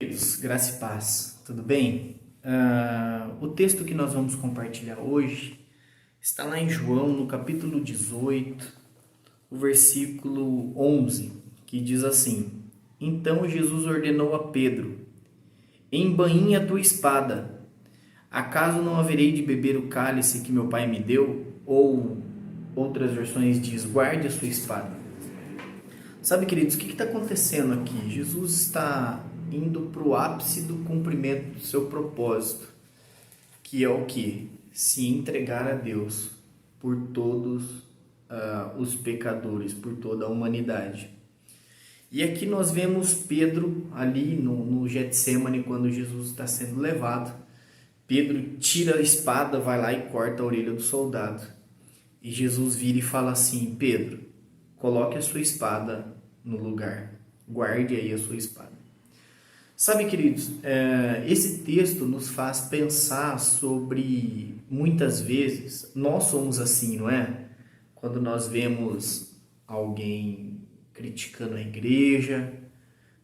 Queridos, graça e paz, tudo bem? O texto que nós vamos compartilhar hoje está lá em João, no capítulo 18, o versículo 11, que diz assim: Então Jesus ordenou a Pedro: Embainhe a tua espada. Acaso não haverei de beber o cálice que meu pai me deu? Ou outras versões diz: Guarde a sua espada. Sabe, queridos, o que está acontecendo aqui? Jesus está indo para o ápice do cumprimento do seu propósito, que é o que? Se entregar a Deus por todos os pecadores, por toda a humanidade. E aqui nós vemos Pedro ali no Getsemane, quando Jesus está sendo levado. Pedro tira a espada, vai lá e corta a orelha do soldado. E Jesus vira e fala assim: Pedro, coloque a sua espada no lugar, guarde aí a sua espada. Sabe, queridos, esse texto nos faz pensar sobre, muitas vezes, nós somos assim, não é? Quando nós vemos alguém criticando a igreja,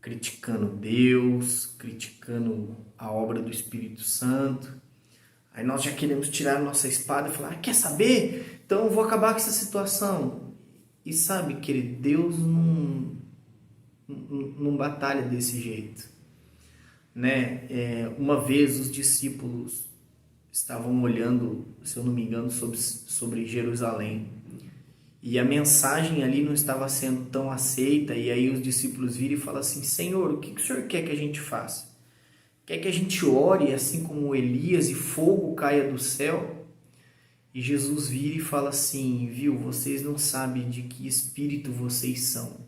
criticando Deus, criticando a obra do Espírito Santo, aí nós já queremos tirar a nossa espada e falar: quer saber? Então eu vou acabar com essa situação. E sabe, querido, Deus não batalha desse jeito, né? Uma vez os discípulos estavam olhando, se eu não me engano, sobre Jerusalém, e a mensagem ali não estava sendo tão aceita, e aí os discípulos viram e falam assim: Senhor, o que o Senhor quer que a gente faça? Quer que a gente ore assim como Elias e fogo caia do céu? E Jesus vira e fala assim: viu, vocês não sabem de que espírito vocês são.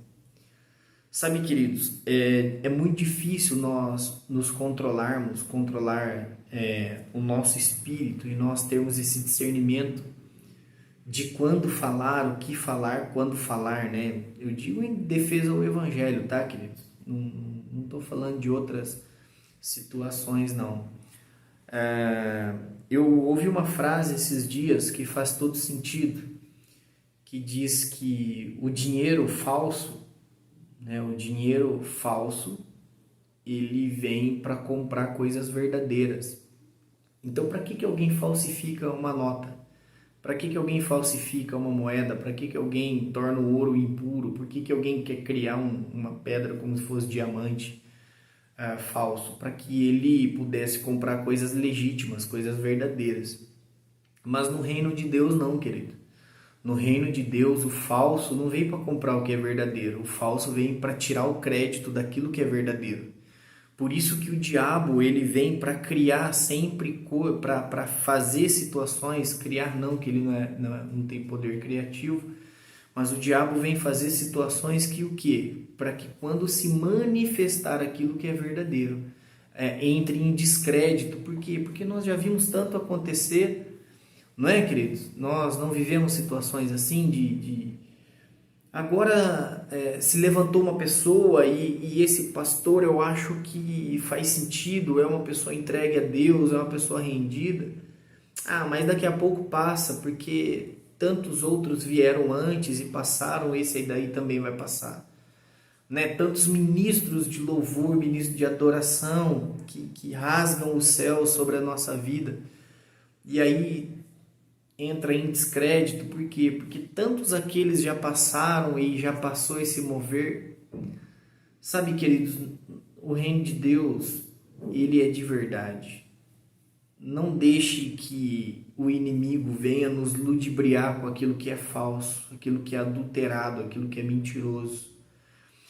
Sabe, queridos, é muito difícil nós nos controlar o nosso espírito, e nós termos esse discernimento de quando falar, o que falar, quando falar, né? Eu digo em defesa ao evangelho, tá, queridos? Não estou falando de outras situações, não. Eu ouvi uma frase esses dias que faz todo sentido, que diz que o dinheiro falso, né, ele vem para comprar coisas verdadeiras. Então, para que alguém falsifica uma nota? Para que alguém falsifica uma moeda? Para que alguém torna o ouro impuro? Por que alguém quer criar uma pedra como se fosse diamante falso? Para que ele pudesse comprar coisas legítimas, coisas verdadeiras. Mas no reino de Deus não, querido. No reino de Deus, o falso não vem para comprar o que é verdadeiro. O falso vem para tirar o crédito daquilo que é verdadeiro. Por isso que o diabo, ele vem para criar sempre, para fazer situações, criar não, que ele não tem poder criativo, mas o diabo vem fazer situações que o quê? Para que quando se manifestar aquilo que é verdadeiro, entre em descrédito. Por quê? Porque nós já vimos tanto acontecer. Não é, queridos? Nós não vivemos situações assim Agora se levantou uma pessoa e esse pastor, eu acho que faz sentido, é uma pessoa entregue a Deus, é uma pessoa rendida. Mas daqui a pouco passa, porque tantos outros vieram antes e passaram, esse aí daí também vai passar. Né? Tantos ministros de louvor, ministros de adoração que rasgam o céu sobre a nossa vida. E aí entra em descrédito. Por quê? Porque tantos aqueles já passaram e já passou esse mover. Sabe, queridos, o reino de Deus, ele é de verdade. Não deixe que o inimigo venha nos ludibriar com aquilo que é falso, aquilo que é adulterado, aquilo que é mentiroso.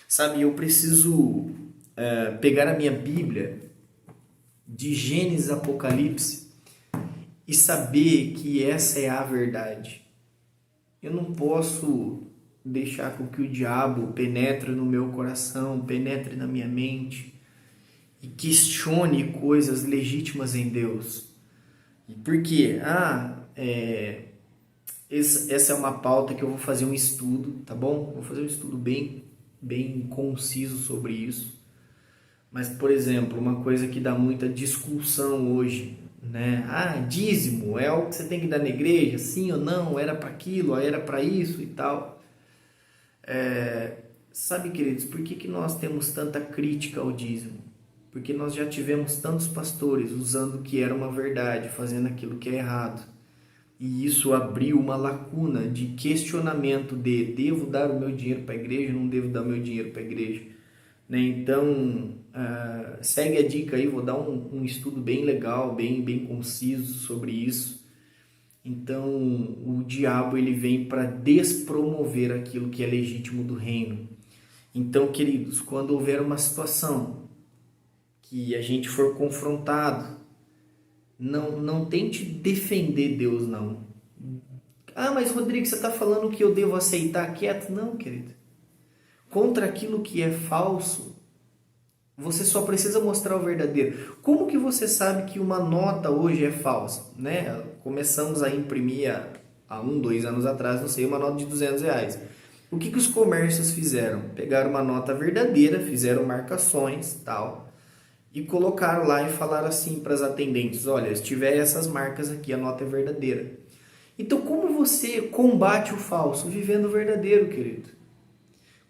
Sabe, eu preciso pegar a minha Bíblia, de Gênesis a Apocalipse, e saber que essa é a verdade. Eu não posso deixar com que o diabo penetre no meu coração, penetre na minha mente e questione coisas legítimas em Deus. E por quê? Essa é uma pauta que eu vou fazer um estudo, tá bom? Vou fazer um estudo bem conciso sobre isso. Mas, por exemplo, uma coisa que dá muita discussão hoje, né? Dízimo é algo que você tem que dar na igreja, sim ou não? Era para aquilo, era para isso e tal. Sabe, queridos, por que nós temos tanta crítica ao dízimo? porque nós já tivemos tantos pastores usando o que era uma verdade, fazendo aquilo que é errado. E isso abriu uma lacuna de questionamento de devo dar o meu dinheiro para a igreja, não devo dar o meu dinheiro para a igreja. Né? Então, segue a dica aí, vou dar um estudo bem legal, bem conciso sobre isso. Então, o diabo ele vem para despromover aquilo que é legítimo do reino. Então, queridos, quando houver uma situação que a gente for confrontado, não tente defender Deus, não. Ah, mas Rodrigo, você está falando que eu devo aceitar quieto? Não, querido. Contra aquilo que é falso, você só precisa mostrar o verdadeiro. Como que você sabe que uma nota hoje é falsa? Né? Começamos a imprimir há 2 anos atrás, não sei, uma nota de R$200. O que os comércios fizeram? Pegaram uma nota verdadeira, fizeram marcações, tal, e colocaram lá e falaram assim para as atendentes, olha, se tiver essas marcas aqui, a nota é verdadeira. Então, como você combate o falso? Vivendo o verdadeiro, querido.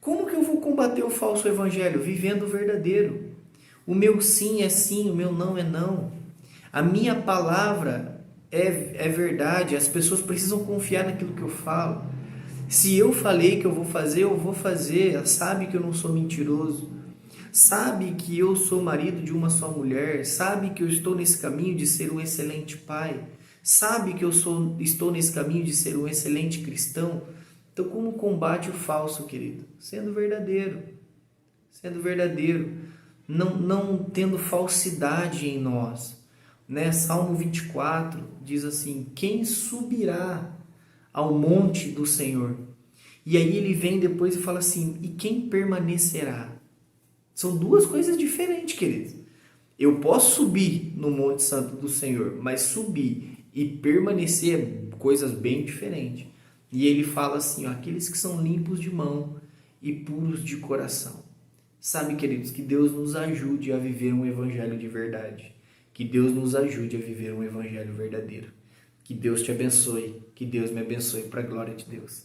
Como que eu vou combater o falso evangelho? Vivendo o verdadeiro. O meu sim é sim, o meu não é não. A minha palavra é verdade, as pessoas precisam confiar naquilo que eu falo. Se eu falei que eu vou fazer. Sabe que eu não sou mentiroso. Sabe que eu sou marido de uma só mulher. Sabe que eu estou nesse caminho de ser um excelente pai. Sabe que eu estou nesse caminho de ser um excelente cristão. Então, como combate o falso, querido? Sendo verdadeiro. Sendo verdadeiro. Não tendo falsidade em nós. Né? Salmo 24 diz assim, quem subirá ao monte do Senhor? E aí ele vem depois e fala assim, e quem permanecerá? São 2 coisas diferentes, queridos. Eu posso subir no Monte Santo do Senhor, mas subir e permanecer é coisas bem diferentes. E ele fala assim, ó, aqueles que são limpos de mão e puros de coração. Sabe, queridos, que Deus nos ajude a viver um evangelho de verdade. Que Deus nos ajude a viver um evangelho verdadeiro. Que Deus te abençoe, que Deus me abençoe para a glória de Deus.